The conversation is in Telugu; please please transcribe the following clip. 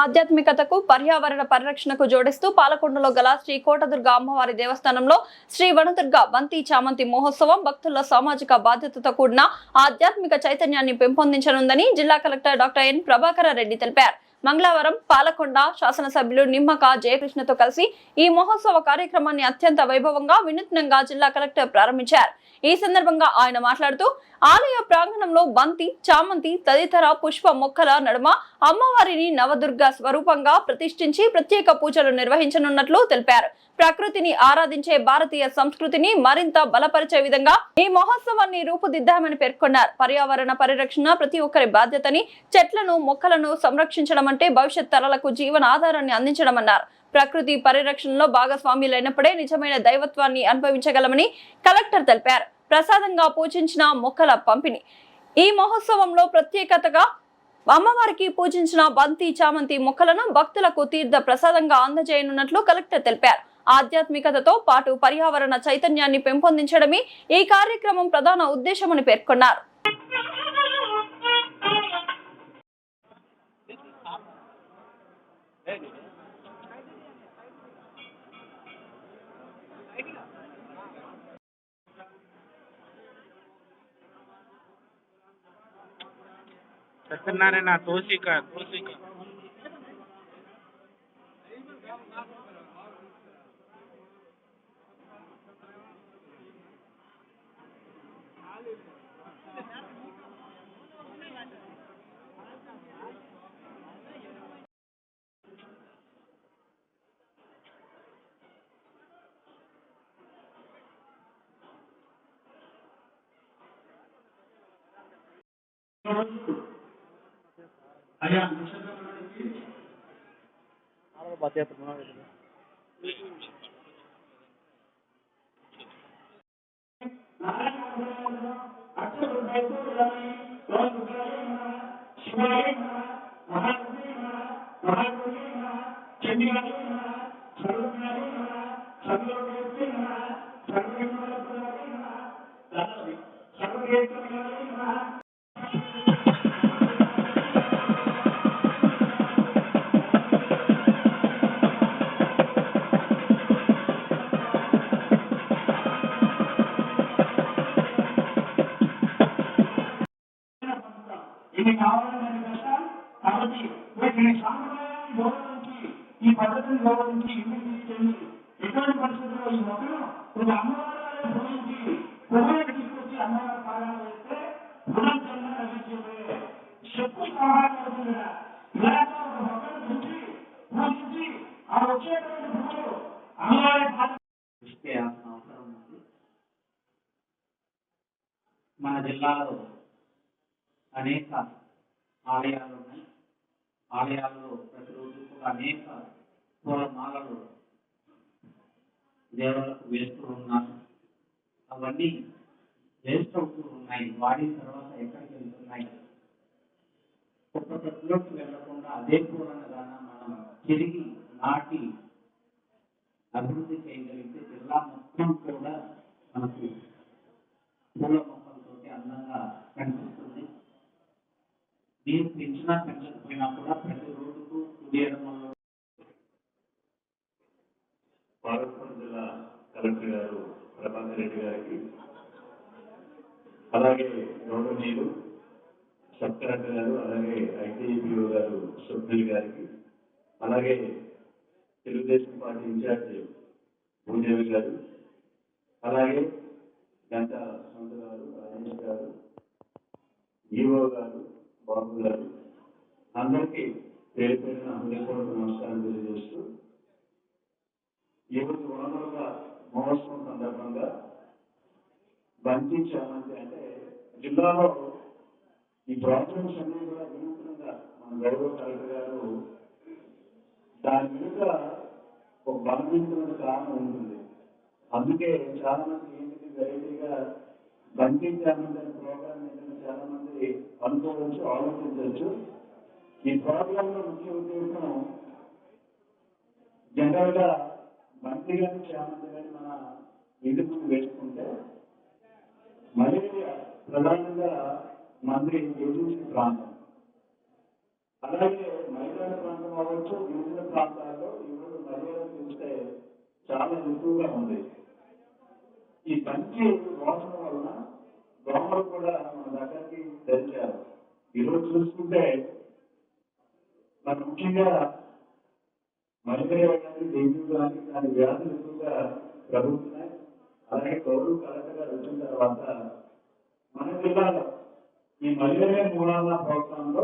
ఆధ్యాత్మికతకు పర్యావరణ పరిరక్షణకు జోడిస్తూ పాలకొండలో గల శ్రీ కోటదుర్గ అమ్మవారి దేవస్థానంలో శ్రీ వనదుర్గ బంతి చామంతి మహోత్సవం భక్తుల సామాజిక బాధ్యతతో కూడిన ఆధ్యాత్మిక చైతన్యాన్ని పెంపొందించనుందని జిల్లా collector doctor N Prabhakara Reddy తెలిపారు. మంగళవారం పాలకొండ శాసనసభ్యులు నిమ్మక జయకృష్ణతో కలిసి ఈ మహోత్సవ కార్యక్రమాన్ని అత్యంత వైభవంగా వినూత్నంగా జిల్లా కలెక్టర్ ప్రారంభించారు. ఈ సందర్భంగా ఆయన మాట్లాడుతూ ఆలయ ప్రాంగణంలో బంతి, చామంతి తదితర పుష్ప మొక్కల నడుమ అమ్మవారిని నవదుర్గ స్వరూపంగా ప్రతిష్ఠించి ప్రత్యేక పూజలు నిర్వహించనున్నట్లు తెలిపారు. ప్రకృతిని ఆరాధించే భారతీయ సంస్కృతిని మరింత బలపరిచే విధంగా ఈ మహోత్సవాన్ని రూపుదిద్దామని పేర్కొన్నారు. పర్యావరణ పరిరక్షణ ప్రతి ఒక్కరి బాధ్యతని, చెట్లను మొక్కలను సంరక్షించడం అంటే భవిష్యత్ తరాలకు జీవన ఆధారాన్ని అందించడమన్నారు. ప్రకృతి పరిరక్షణలో భాగస్వామ్యులైనప్పుడే నిజమైన దైవత్వాన్ని అనుభవించగలమని కలెక్టర్ తెలిపారు. ప్రసాదంగా పూజించిన మొక్కల పంపిణీ ఈ మహోత్సవంలో ప్రత్యేకతగా అమ్మవారికి పూజించిన బంతి, చామంతి మొక్కలను భక్తులకు తీర్థ ప్రసాదంగా అందజేయనున్నట్లు కలెక్టర్ తెలిపారు. ఆధ్యాత్మికతతో పాటు పర్యావరణ చైతన్యాన్ని పెంపొందించడమే ఈ కార్యక్రమం ప్రధాన ఉద్దేశమని పేర్కొన్నారు. సత్యనారాయణ తోసిక అయ్యా ఇది కావాలని కాబట్టి వీటిని సాంప్రదాయాన్ని గౌరవించి ఈ పద్ధతిని గౌరవించి ఇంటికి తీసుకెళ్ళి ఎటువంటి పరిస్థితుల్లో ఈ మొక్కను ఒక అమ్మవారి పూజించి పువ్వులకు తీసుకొచ్చి అమ్మవారి పాలన వేస్తే పునర్జన్మ లభించే శక్తి సహాయం ఇలాంటి ఒక మొక్కను తెచ్చి పూజించి ఆ వచ్చేటువంటి పువ్వులు అమ్మవారి దృష్టి చేయాల్సిన అవసరం ఉంది. మన జిల్లాలో అనేక ఆలయాలు ఉన్నాయి. ఆలయాల్లో ప్రతిరోజు కూడా అనేక పూలమాలలు దేవుళ్ళకు వేస్తూ ఉన్నారు. అవన్నీ వేస్ట్ అవుతూ ఉన్నాయి. వాడిన తర్వాత ఎక్కడికి వెళ్తున్నాయి? ఒక్కొక్కటిలోకి వెళ్లకుండా అదే పూలను గాన మనం తిరిగి నాటి అభివృద్ధి చేయగలిగితే జిల్లా మొత్తం కూడా మనకు పూల మొక్కలతో అందంగా కనిపిస్తుంది. మీరు పెంచినా పెంచకపోయినా కూడా ప్రతి రోజుకు ఉదయంలో పాలకొండ జిల్లా కలెక్టర్ గారు ప్రభాకర్ రెడ్డి గారికి, అలాగే గౌరవనీయులు సబ్ కలెక్టర్ గారు, అలాగే ఐటీబీఓ గారు సుబ్నిల్ గారికి, అలాగే తెలుగుదేశం పార్టీ ఇన్ఛార్జ్ భూదేవి గారు, అలాగే గంట సొంత గారు, రాజేష్ గారు, ఈఓ గారు, బాబు గారు, అందరికీ పేరు పేరున హృదయపూర్వక నమస్కారం తెలియజేస్తూ ఈరోజు వనరుల మహోత్సవం సందర్భంగా బంతి చామంతి అంటే జిల్లాలో ఈ ప్రాబ్లమ్స్ అన్ని కూడా వినూత్నంగా మన గౌరవ కలెక్టర్ గారు దాని మీద ఒక బలమైనటువంటి కారణం ఉంటుంది. అందుకే చాలా మంది ఏంటి వెరైటీగా బంతి చామంతి అనే ప్రోగ్రామ్ ఏంటంటే చాలా మంది అనుకోవచ్చు, ఆలోచించవచ్చు. ఈ ప్రోగ్రాంలో ముఖ్య ఉద్దేశం జనరల్ గా బంతి కానీ చామంతి కానీ మన ఇంటి ముందు వేసుకుంటే మలేరియా ప్రధానంగా మంది ఏజెన్సీ ప్రాంతం అలాగే మైదాన ప్రాంతం అవ్వచ్చు, గిరిజన ప్రాంతాల్లో ఈరోజు మలేరియా చూస్తే చాలా ఎక్కువగా ఉంది. ఈ మంచి వాసన వలన దోమలు కూడా మన దగ్గరికి తెరిచారు. ఈరోజు చూసుకుంటే మన ముఖ్యంగా మలేరియా కానీ, డెంగ్యూ కానీ దాని వ్యాధులు ఎక్కువగా ప్రభుత్వమే. అలాగే గౌరవ కలెక్టర్ గారు వచ్చిన తర్వాత మన జిల్లాలో ఈ మలేరియా నివారణ ప్రోగ్రాంలో